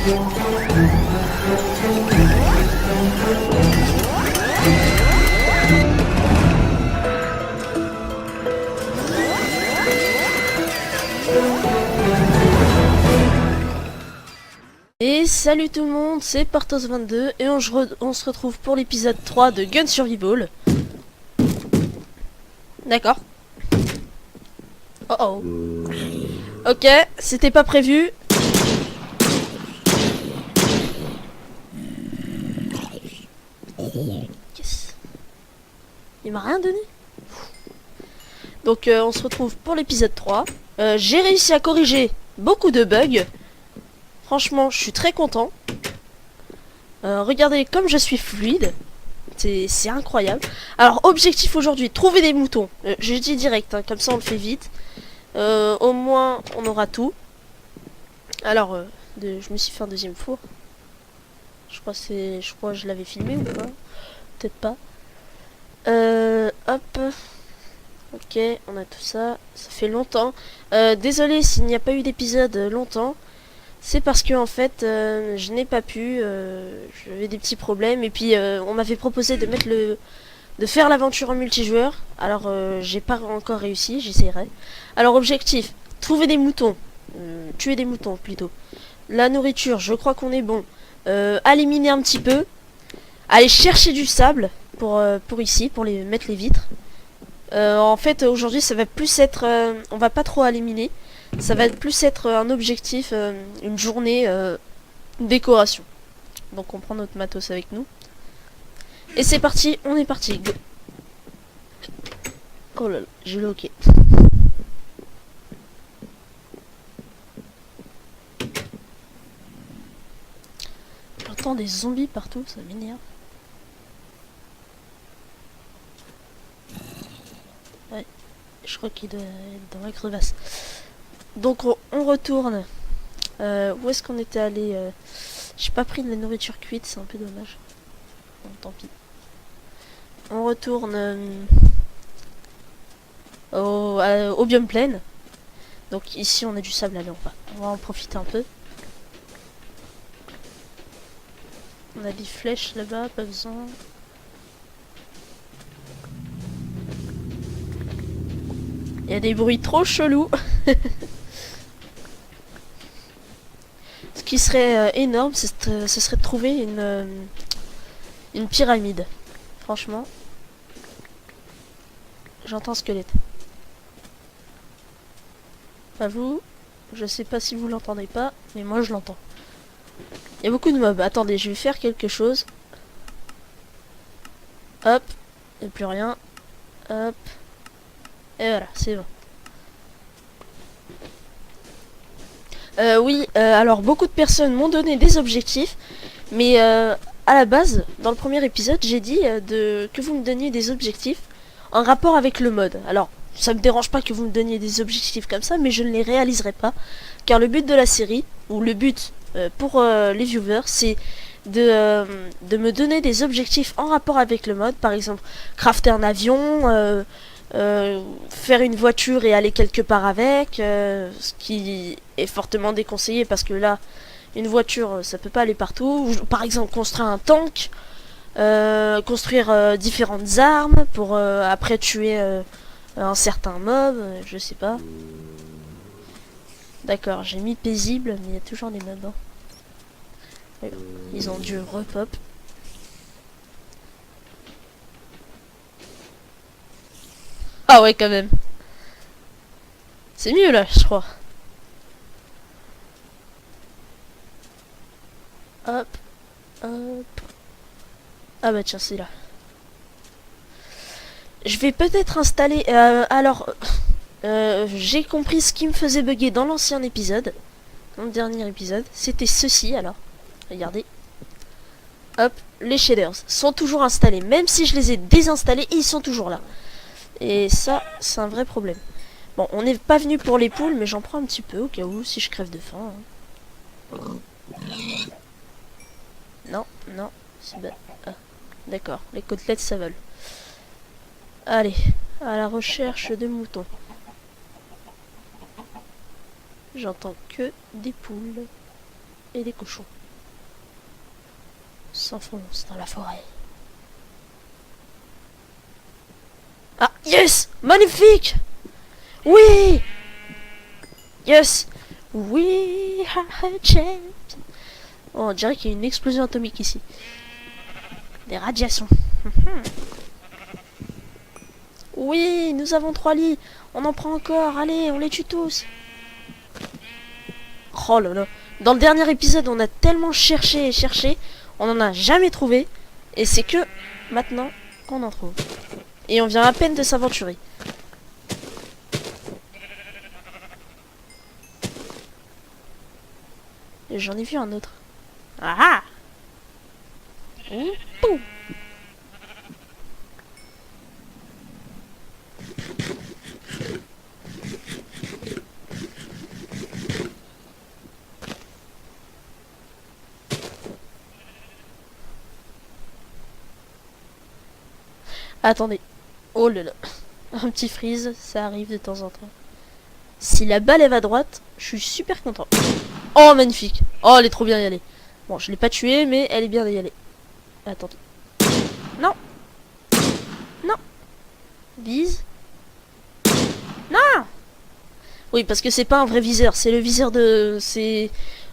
Et salut tout le monde, c'est Partos22 et on se retrouve pour l'épisode 3 de Gun Survival. D'accord. Oh oh. Ok, c'était pas prévu. Yes. Il m'a rien donné. Donc on se retrouve pour l'épisode 3. J'ai réussi à corriger beaucoup de bugs. Franchement, je suis très content. Regardez comme je suis fluide. C'est incroyable. Alors, objectif aujourd'hui, trouver des moutons. Je dis direct, hein, comme ça on le fait vite. Au moins, on aura tout. Alors, je me suis fait un deuxième four. Je crois que je l'avais filmé ou pas. Peut-être pas. Hop. Ok, on a tout ça. Ça fait longtemps. Désolé s'il n'y a pas eu d'épisode longtemps. C'est parce que en fait je n'ai pas pu, j'avais des petits problèmes et puis on m'avait proposé de faire l'aventure en multijoueur. Alors j'ai pas encore réussi, j'essaierai. Alors objectif, trouver des moutons, tuer des moutons plutôt. La nourriture, je crois qu'on est bon. Éliminer un petit peu, aller chercher du sable pour ici, pour mettre les vitres. En fait aujourd'hui ça va plus être, on va pas trop éliminer. Ça va plus être un objectif, une journée décoration. Donc on prend notre matos avec nous. Et c'est parti, on est parti. Go. Oh là là, j'ai le hockey. J'entends des zombies partout, ça m'énerve. Ouais, je crois qu'il doit être dans la crevasse. Donc on retourne. Où est-ce qu'on était allé J'ai pas pris de la nourriture cuite, c'est un peu dommage. Bon, tant pis. On retourne au biome plaine. Donc ici on a du sable, allez on va en profiter un peu. On a des flèches là-bas, pas besoin. Il y a des bruits trop chelous. Ce qui serait énorme, ce serait de trouver une pyramide. Franchement. J'entends un squelette. Pas vous. Je sais pas si vous l'entendez pas, mais moi je l'entends. Il y a beaucoup de mobs. Attendez, je vais faire quelque chose. Hop. Il n'y a plus rien. Hop. Et voilà, c'est bon. Oui, alors beaucoup de personnes m'ont donné des objectifs, mais à la base, dans le premier épisode, j'ai dit que vous me donniez des objectifs en rapport avec le mode. Alors, ça me dérange pas que vous me donniez des objectifs comme ça, mais je ne les réaliserai pas, car le but de la série, ou le but pour les viewers, c'est de me donner des objectifs en rapport avec le mode. Par exemple, crafter un avion, faire une voiture et aller quelque part avec, ce qui est fortement déconseillé parce que là une voiture ça peut pas aller partout. Ou, par exemple construire un tank, construire différentes armes pour après tuer un certain mob, je sais pas. D'accord, j'ai mis paisible mais il y a toujours des mobs, hein. Ils ont dû repop. Ah ouais, quand même. C'est mieux là, je crois. Hop. Hop. Ah bah tiens, c'est là. Je vais peut-être installer... alors, j'ai compris ce qui me faisait bugger dans l'ancien épisode. Dans le dernier épisode. C'était ceci, alors. Regardez. Hop. Les shaders sont toujours installés. Même si je les ai désinstallés, ils sont toujours là. Et ça, c'est un vrai problème. Bon, on n'est pas venu pour les poules, mais j'en prends un petit peu au cas où, si je crève de faim. Hein. Non, non, c'est bas. Ah, d'accord, les côtelettes, ça vole. Allez, à la recherche de moutons. J'entends que des poules. et des cochons s'enfoncent dans la forêt. Ah, yes! Magnifique! Oui! Yes! We are champions! Oh, on dirait qu'il y a une explosion atomique ici. Des radiations. Oui, nous avons 3 lits. On en prend encore. Allez, on les tue tous. Oh là là. Dans le dernier épisode, on a tellement cherché et cherché. On n'en a jamais trouvé. Et c'est que maintenant qu'on en trouve. Et on vient à peine de s'aventurer. J'en ai vu un autre. Ah ah! Ouh. Attendez. Oh là là. Un petit freeze, ça arrive de temps en temps. Si la balle elle va à droite, je suis super content. Oh, magnifique. Oh, elle est trop bien y aller. Bon, je l'ai pas tuée, mais elle est bien y aller. Attendez. Non. Non. Vise. Non. Oui, parce que c'est pas un vrai viseur. C'est le viseur de... C'est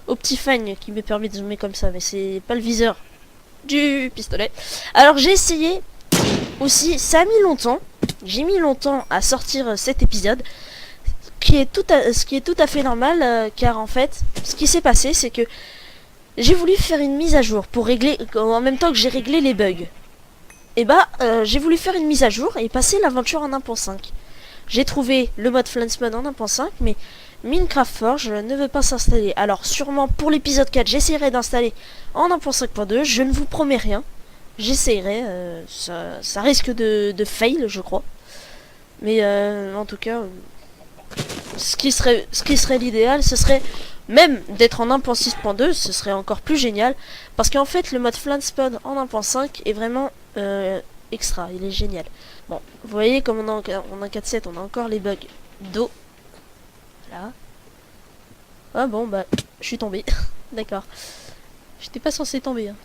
Optifine qui me permet de zoomer comme ça. Mais c'est pas le viseur du pistolet. Alors, j'ai essayé aussi. Ça a mis longtemps. J'ai mis longtemps à sortir cet épisode. Ce qui est tout à fait normal. Car en fait, ce qui s'est passé, c'est que j'ai voulu faire une mise à jour pour régler... En même temps que j'ai réglé les bugs. Et bah, j'ai voulu faire une mise à jour et passer l'aventure en 1.5. J'ai trouvé le mode Flansman en 1.5, mais Minecraft Forge ne veut pas s'installer. Alors sûrement pour l'épisode 4, j'essaierai d'installer en 1.5.2. Je ne vous promets rien. J'essaierai. Ça risque de fail, je crois. Mais en tout cas, ce qui serait l'idéal, ce serait même d'être en 1.6.2. Ce serait encore plus génial. Parce qu'en fait, le mode Flansman en 1.5 est vraiment... extra, il est génial. Bon, vous voyez comme on a en 4.7, on a encore les bugs d'eau. Là. Ah bon, bah, je suis tombé. D'accord. J'étais pas censé tomber. Hein.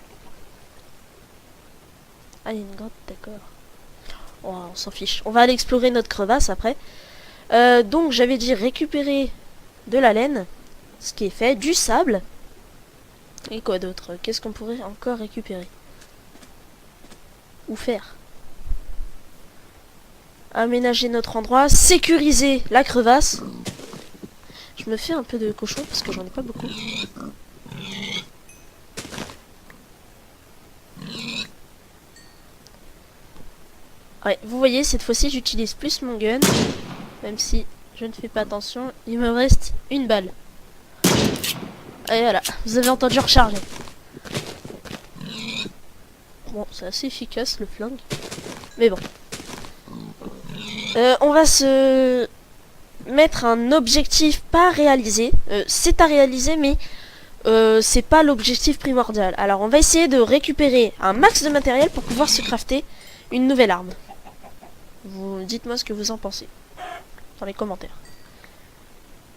Ah, il y a une grotte, d'accord. Oh, on s'en fiche. On va aller explorer notre crevasse après. Donc, j'avais dit récupérer de la laine. Ce qui est fait. Du sable. Et quoi d'autre? Qu'est-ce qu'on pourrait encore récupérer? Ou faire? Aménager notre endroit, sécuriser la crevasse. Je me fais un peu de cochon parce que j'en ai pas beaucoup. Ouais, vous voyez, cette fois-ci j'utilise plus mon gun. Même si je ne fais pas attention, il me reste une balle. Et voilà, vous avez entendu recharger. Bon, c'est assez efficace le flingue. Mais bon. On va se mettre un objectif pas réalisé. C'est à réaliser, mais c'est pas l'objectif primordial. Alors, on va essayer de récupérer un max de matériel pour pouvoir se crafter une nouvelle arme. Vous dites-moi ce que vous en pensez dans les commentaires.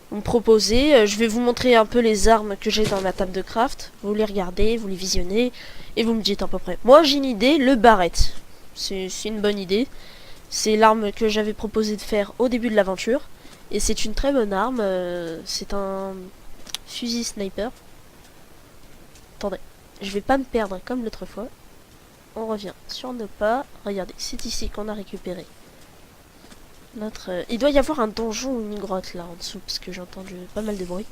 Vous me proposez, je vais vous montrer un peu les armes que j'ai dans ma table de craft. Vous les regardez, vous les visionnez et vous me dites à peu près. Moi, j'ai une idée, le barrette. C'est une bonne idée. C'est l'arme que j'avais proposé de faire au début de l'aventure. Et c'est une très bonne arme. C'est un fusil sniper. Attendez, je vais pas me perdre comme l'autre fois. On revient sur nos pas. Regardez, c'est ici qu'on a récupéré notre... Il doit y avoir un donjon ou une grotte là en dessous, parce que j'ai entendu pas mal de bruit.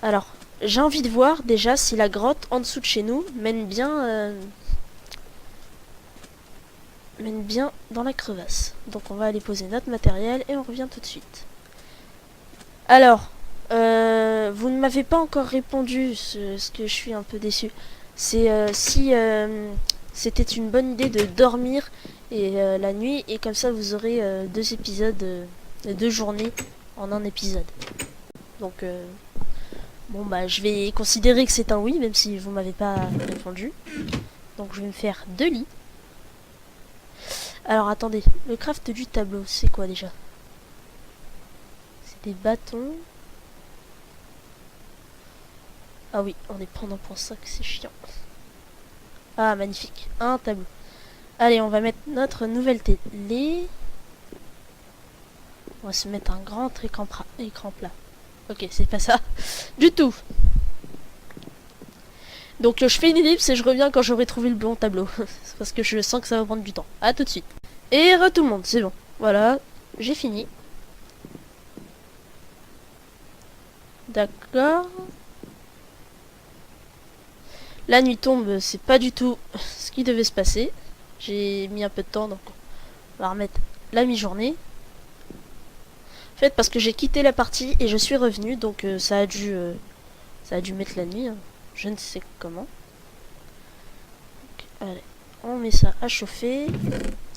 Alors, j'ai envie de voir déjà si la grotte en dessous de chez nous mène bien dans la crevasse. Donc on va aller poser notre matériel et on revient tout de suite. Alors, vous ne m'avez pas encore répondu, ce que je suis un peu déçu. C'est si c'était une bonne idée de dormir et la nuit, et comme ça vous aurez 2 épisodes, 2 journées en un épisode. Donc, bon bah je vais considérer que c'est un oui, même si vous m'avez pas répondu. Donc je vais me faire 2 lits. Alors attendez, le craft du tableau, c'est quoi déjà? C'est des bâtons. Ah oui, on est pendant pour ça que c'est chiant. Ah, magnifique. Un tableau. Allez, on va mettre notre nouvelle télé. On va se mettre un grand écran plat. Ok, c'est pas ça. Du tout. Donc je fais une ellipse et je reviens quand j'aurai trouvé le bon tableau. C'est parce que je sens que ça va prendre du temps. A tout de suite. Et tout le monde, c'est bon. Voilà, j'ai fini. D'accord. La nuit tombe, c'est pas du tout ce qui devait se passer. J'ai mis un peu de temps, donc on va remettre la mi-journée. En fait, parce que j'ai quitté la partie et je suis revenu, donc ça a dû mettre la nuit. Hein. Je ne sais comment. Donc, allez, on met ça à chauffer.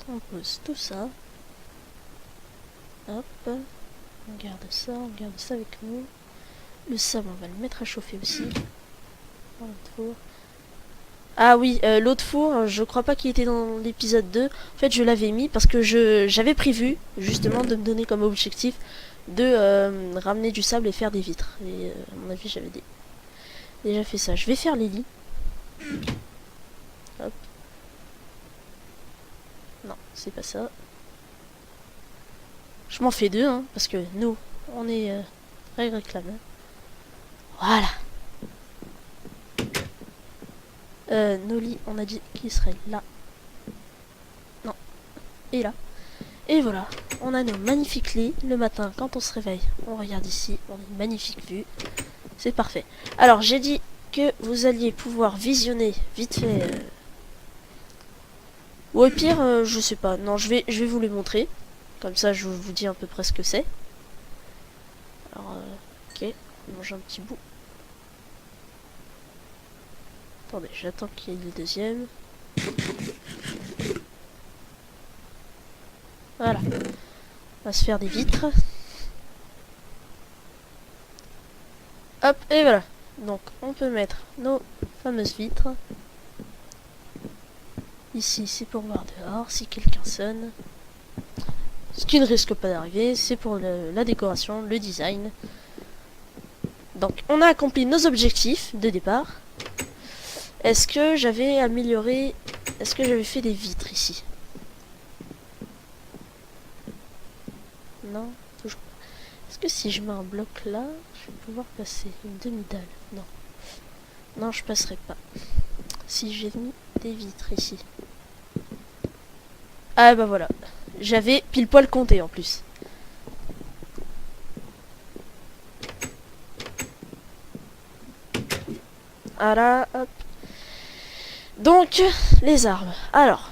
On pose tout ça. Hop. On garde ça avec nous. Le savon, on va le mettre à chauffer aussi. Dans l'autre four. Ah oui, l'autre four, je crois pas qu'il était dans l'épisode 2. En fait, je l'avais mis parce que j'avais prévu, justement, de me donner comme objectif de ramener du sable et faire des vitres. Et à mon avis, j'avais déjà fait ça. Je vais faire les lits. Hop. Non, c'est pas ça. Je m'en fais deux, hein, parce que nous, on est réclamés. Voilà. Nos lits, on a dit qu'ils seraient là. Non. Et là. Et voilà. On a nos magnifiques lits. Le matin, quand on se réveille, on regarde ici. On a une magnifique vue. C'est parfait. Alors, j'ai dit que vous alliez pouvoir visionner vite fait. Ou au pire, je sais pas. Non, je vais vous les montrer. Comme ça, je vous dis à peu près ce que c'est. Alors, ok. On mange un petit bout. Attendez, j'attends qu'il y ait le deuxième. Voilà. On va se faire des vitres. Hop, et voilà. Donc, on peut mettre nos fameuses vitres. Ici, c'est pour voir dehors, si quelqu'un sonne. Ce qui ne risque pas d'arriver, c'est pour la décoration, le design. Donc, on a accompli nos objectifs de départ. Est-ce que j'avais amélioré... Est-ce que j'avais fait des vitres ici? Non, toujours pas. Est-ce que si je mets un bloc là, je vais pouvoir passer une demi-dalle? Non. Non, je passerai pas. Si j'ai mis des vitres ici. Ah bah voilà. J'avais pile poil compté en plus. Voilà, hop. Donc, les armes. Alors.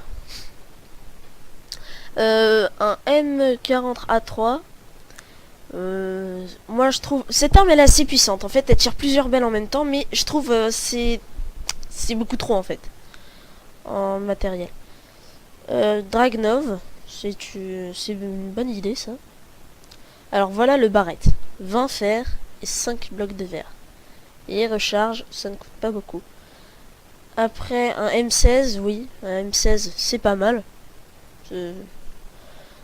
Un M40A3. Moi je trouve... Cette arme elle est assez puissante. En fait, elle tire plusieurs balles en même temps. Mais je trouve c'est beaucoup trop en fait. En matériel. Dragnov. C'est une bonne idée ça. Alors voilà le barrette. 20 fer et 5 blocs de verre. Et recharge, ça ne coûte pas beaucoup. Après un M16, oui. Un M16 c'est pas mal.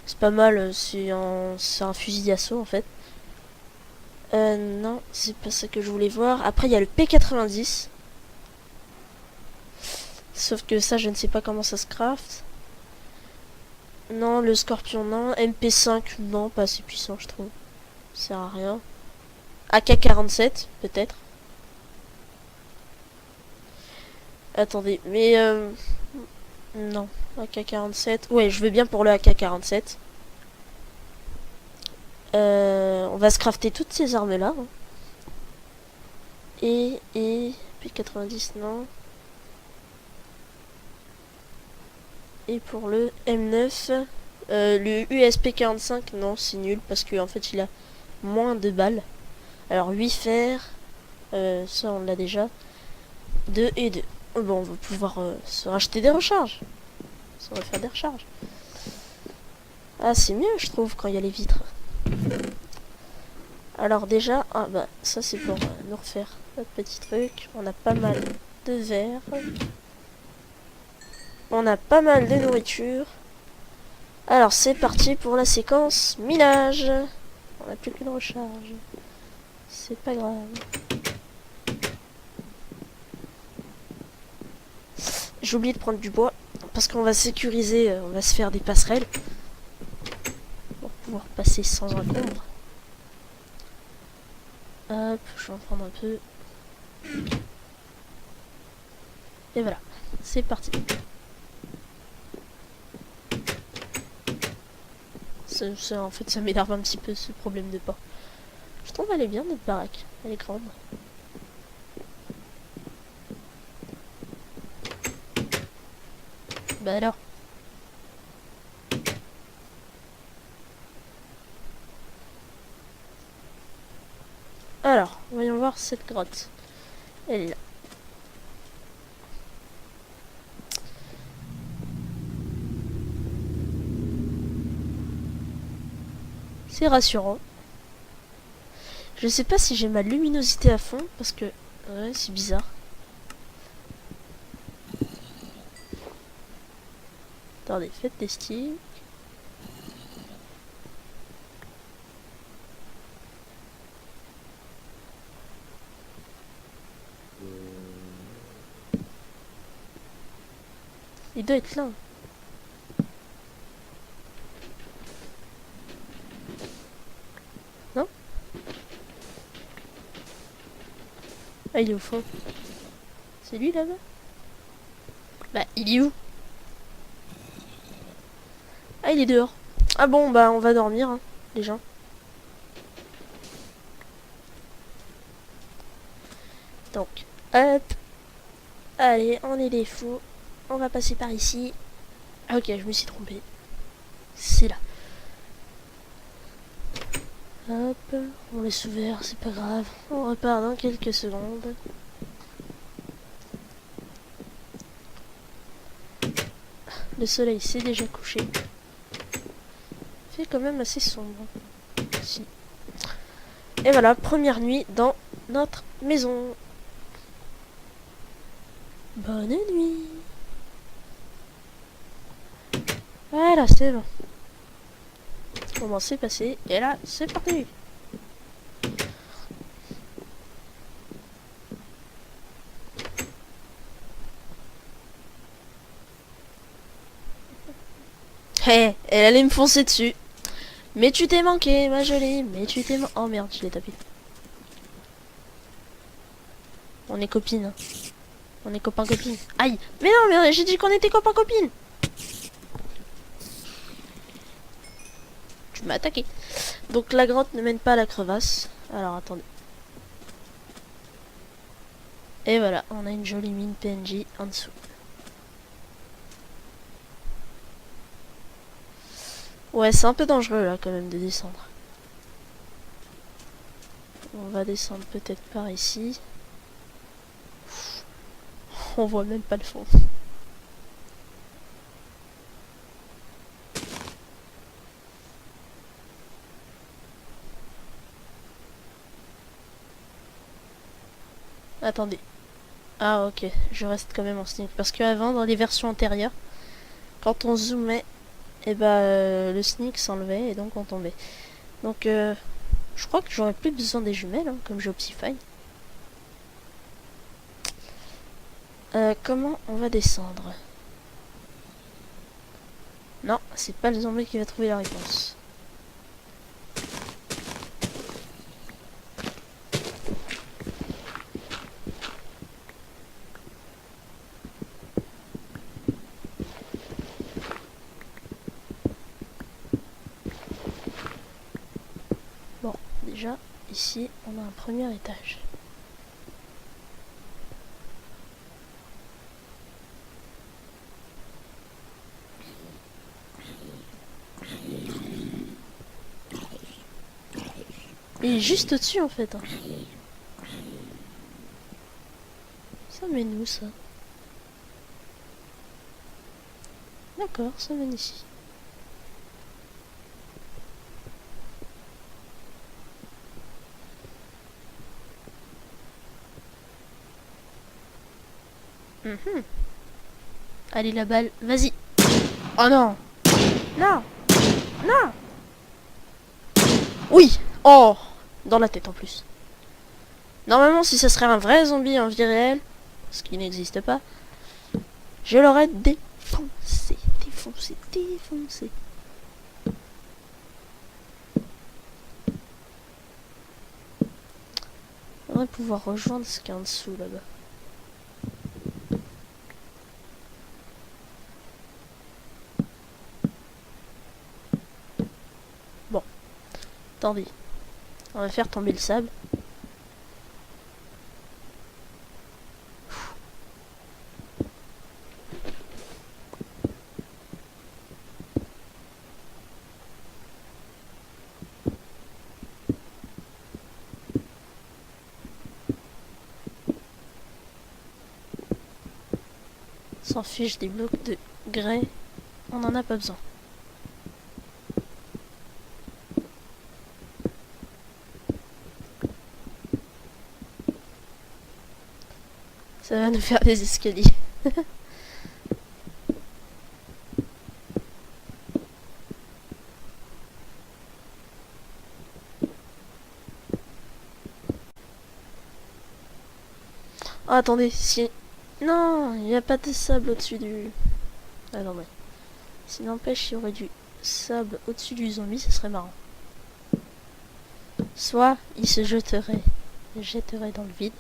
C'est pas mal, c'est un fusil d'assaut en fait. Non, c'est pas ça que je voulais voir. Après, il y a le P90. Sauf que ça, je ne sais pas comment ça se craft. Non, le Scorpion, non. MP5, non, pas assez puissant, je trouve. Ça sert à rien. AK-47, peut-être. Attendez, mais... non, AK-47. Ouais, je veux bien pour le AK-47. On va se crafter toutes ces armes-là. Hein. Et... P90, non. Et pour le M9, le USP45, non, c'est nul parce qu'en en fait il a moins de balles. Alors 8 fer, ça on l'a déjà. 2 et 2. Bon, on va pouvoir se racheter des recharges. Ça va faire des recharges. Ah, c'est mieux, je trouve, quand il y a les vitres. Alors déjà, ah bah ça c'est pour nous refaire notre petit truc. On a pas mal de verre. On a pas mal de nourriture. Alors c'est parti pour la séquence minage. On n'a plus qu'une recharge. C'est pas grave. J'ai oublié de prendre du bois. Parce qu'on va sécuriser, on va se faire des passerelles. Pour pouvoir passer sans encombre. Hop, je vais en prendre un peu. Et voilà, c'est parti. En fait, ça m'énerve un petit peu ce problème de pas. Je trouve elle est bien notre baraque. Elle est grande. Bah alors. Alors, voyons voir cette grotte. Elle est là. C'est rassurant. Je sais pas si j'ai ma luminosité à fond parce que ouais, c'est bizarre. Attendez, faites des styles. Il doit être là. Non? Ah, il est au fond. C'est lui là-bas? Bah, il est où? Ah, il est dehors. Ah bon, bah, on va dormir, hein, les gens. Donc, hop. Allez, on est des fous. On va passer par ici. Ah, ok, je me suis trompé. C'est là. Hop, on laisse ouvert, c'est pas grave. On repart dans quelques secondes. Le soleil s'est déjà couché. Il fait quand même assez sombre. Si. Et voilà, première nuit dans notre maison. Bonne nuit. Voilà, c'est bon. Comment c'est passé? Et là, c'est parti. Hé, hey, elle allait me foncer dessus. Mais tu t'es manqué, ma jolie. Mais tu t'es manqué. Oh merde, je l'ai tapé. On est copines. On est copains-copines. Aïe. Mais non, mais j'ai dit qu'on était copains-copines. Tu m'as attaqué. Donc la grotte ne mène pas à la crevasse. Alors attendez. Et voilà, on a une jolie mine PNJ en dessous. Ouais, c'est un peu dangereux là quand même de descendre. On va descendre peut-être par ici. On voit même pas le fond. Attendez. Ah ok, je reste quand même en sneak. Parce qu'avant, dans les versions antérieures, quand on zoomait, et bah le sneak s'enlevait et donc on tombait. Donc je crois que j'aurais plus besoin des jumelles, hein, comme j'ai Optify. Comment on va descendre? Non, c'est pas le zombie qui va trouver la réponse. Bon, déjà, ici, on a un premier étage. Il est juste au-dessus en fait. Hein. Ça mène où ça? D'accord, ça mène ici. Allez la balle, vas-y. Oh non. Non. Non. Oui. Oh. Dans la tête en plus. Normalement si ça serait un vrai zombie en vie réelle, ce qui n'existe pas, je l'aurais défoncé, défoncé, défoncé. J'aimerais pouvoir rejoindre ce qu'il y a en dessous là-bas. Bon, attendez. On va faire tomber le sable. S'en fiche des blocs de grès, on n'en a pas besoin. Ça va nous faire des escaliers. Oh, attendez, si... Non, il n'y a pas de sable au-dessus du... Attendez. Si n'empêche, il y aurait du sable au-dessus du zombie, ce serait marrant. Soit il se jetterait dans le vide.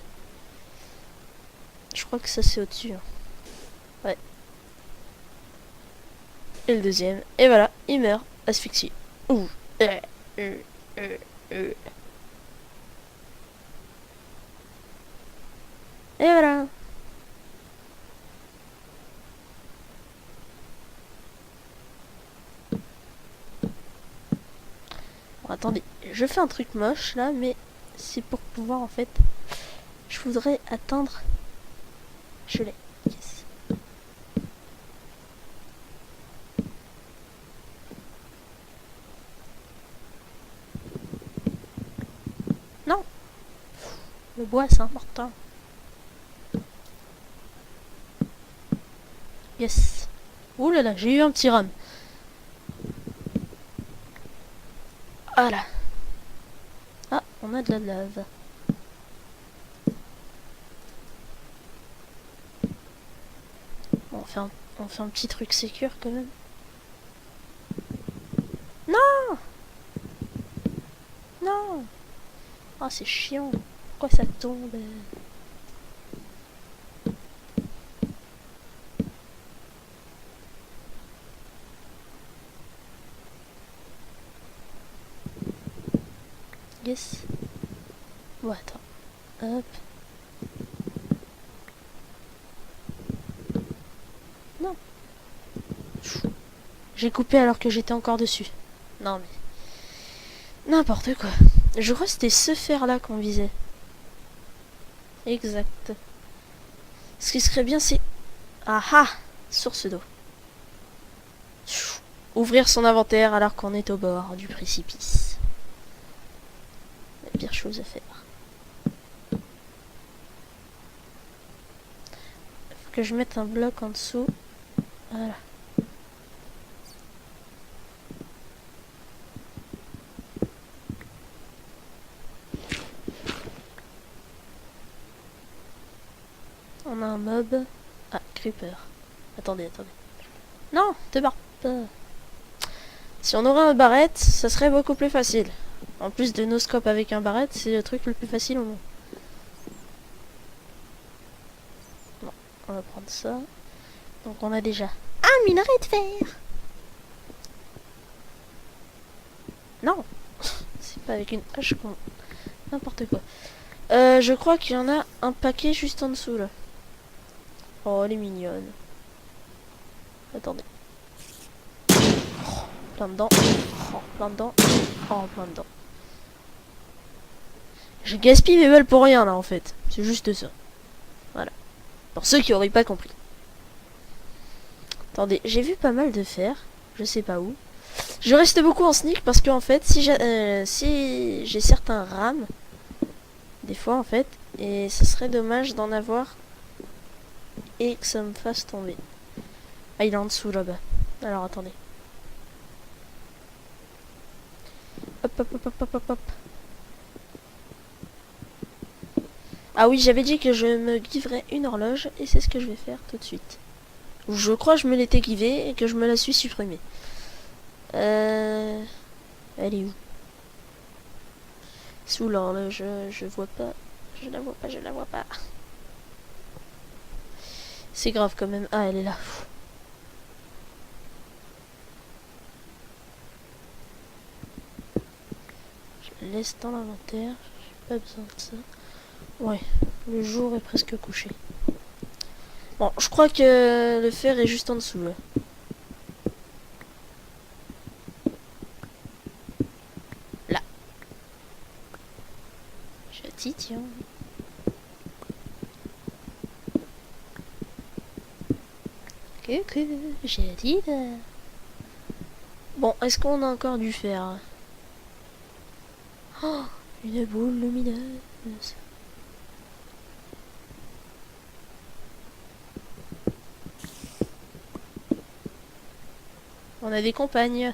Je crois que ça c'est au-dessus. Hein. Ouais. Et le deuxième. Et voilà, il meurt, asphyxié. Ouh. Et voilà. Bon, attendez, je fais un truc moche là, mais c'est pour pouvoir en fait... Je voudrais atteindre... Je l'ai. Yes. Non. Le bois c'est important. Yes. Ouh là là, j'ai eu un petit rame. Voilà. Ah, on a de la lave. Bon, on fait un petit truc sécure quand même. Non. Non. Oh, c'est chiant. Pourquoi ça tombe? Yes. Bon, attends. Hop. Non. J'ai coupé alors que j'étais encore dessus. Non mais... N'importe quoi. Je crois que c'était ce fer-là qu'on visait. Exact. Ce qui serait bien, c'est... Ah ah! Source d'eau. Ouvrir son inventaire alors qu'on est au bord du précipice. La pire chose à faire. Faut que je mette un bloc en dessous. Voilà. On a un mob. Ah, creeper. Attendez, attendez. Non, te barre pas. Si on aurait un barrette, ça serait beaucoup plus facile. En plus de no scope avec un barrette, c'est le truc le plus facile au monde. Bon, on va prendre ça. Donc on a déjà un minerai de fer. Non, c'est pas avec une hache qu'on... N'importe quoi. Je crois qu'il y en a un paquet juste en dessous là. Oh, elle est mignonne. Attendez. Oh, plein dedans. Oh, plein dedans. Oh, plein dedans. Je gaspille mes balles pour rien là en fait. C'est juste ça. Voilà. Pour ceux qui auraient pas compris. Attendez, j'ai vu pas mal de fer. Je sais pas où. Je reste beaucoup en sneak parce que en fait, si j'ai certains rames, des fois en fait, et ce serait dommage d'en avoir et que ça me fasse tomber. Ah, il est en dessous là-bas. Alors attendez. Hop, hop, hop, hop, hop, hop, hop. Ah oui, j'avais dit que je me livrerais une horloge et c'est ce que je vais faire tout de suite. Je crois que je me l'étais clivé et que je me la suis supprimée. Elle est où? Sous l'horloge, je vois pas. Je la vois pas, je la vois pas. C'est grave quand même. Ah, elle est là. Je la laisse dans l'inventaire. J'ai pas besoin de ça. Ouais, le jour est presque couché. Bon, je crois que le fer est juste en dessous là. Là. Je t'y tiens. Coucou, j'ai dit. Bon, est-ce qu'on a encore du fer? Oh, une boule lumineuse. On a des compagnes.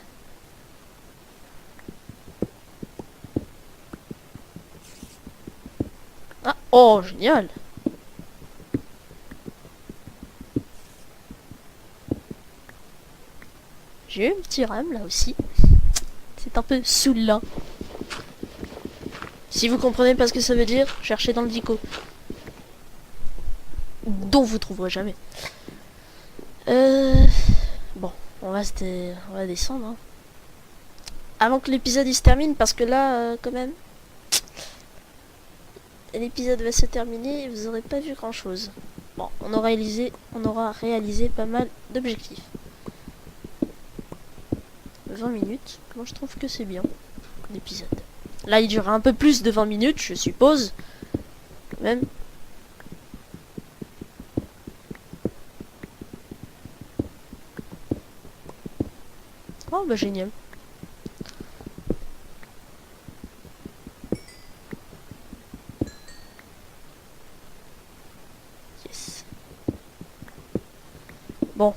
Ah, oh, génial. J'ai eu un petit rame là aussi. C'est un peu saoulant. Si vous comprenez pas ce que ça veut dire, cherchez dans le dico. Dont vous trouverez jamais. Bon, on va descendre. Hein. Avant que l'épisode se termine, parce que là, quand même, l'épisode va se terminer et vous aurez pas vu grand chose. Bon, on aura réalisé pas mal d'objectifs. 20 minutes, moi je trouve que c'est bien, l'épisode. Là, il durera un peu plus de 20 minutes, je suppose. Quand même. Oh, bah génial. Yes. Bon.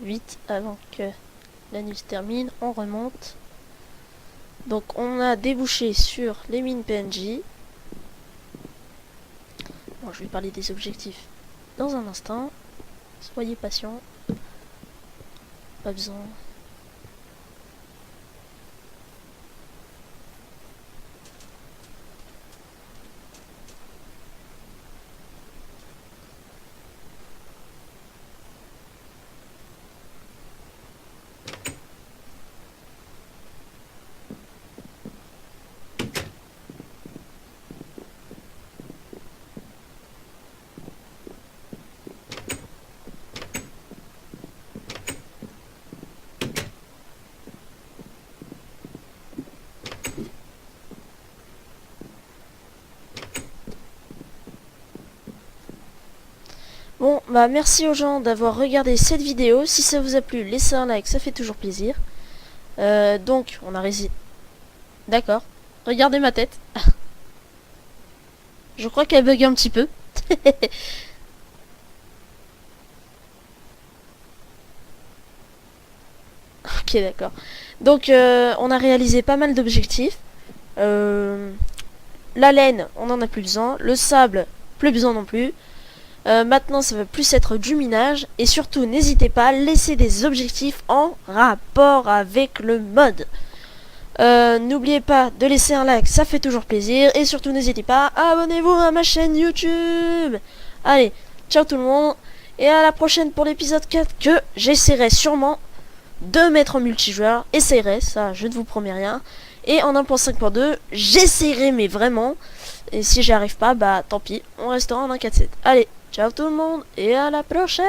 Vite, avant que la nuit se termine, on remonte. Donc on a débouché sur les mines PNJ. Bon, je vais parler des objectifs dans un instant. Soyez patients. Pas besoin. Bon, bah merci aux gens d'avoir regardé cette vidéo. Si ça vous a plu, laissez un like, ça fait toujours plaisir. Donc, on a réussi. D'accord. Regardez ma tête. Je crois qu'elle bug un petit peu. Ok, d'accord. Donc, on a réalisé pas mal d'objectifs. La laine, on en a plus besoin. Le sable, plus besoin non plus. Maintenant, ça va plus être du minage. Et surtout, n'hésitez pas à laisser des objectifs en rapport avec le mode. N'oubliez pas de laisser un like, ça fait toujours plaisir. Et surtout, n'hésitez pas, abonnez-vous à ma chaîne YouTube. Allez, ciao tout le monde. Et à la prochaine pour l'épisode 4 que j'essaierai sûrement de mettre en multijoueur. Essayerai, ça je ne vous promets rien. Et en 1.5.2, j'essaierai mais vraiment. Et si j'y arrive pas, bah tant pis, on restera en 1.4.7. Allez, ciao tout le monde et à la prochaine.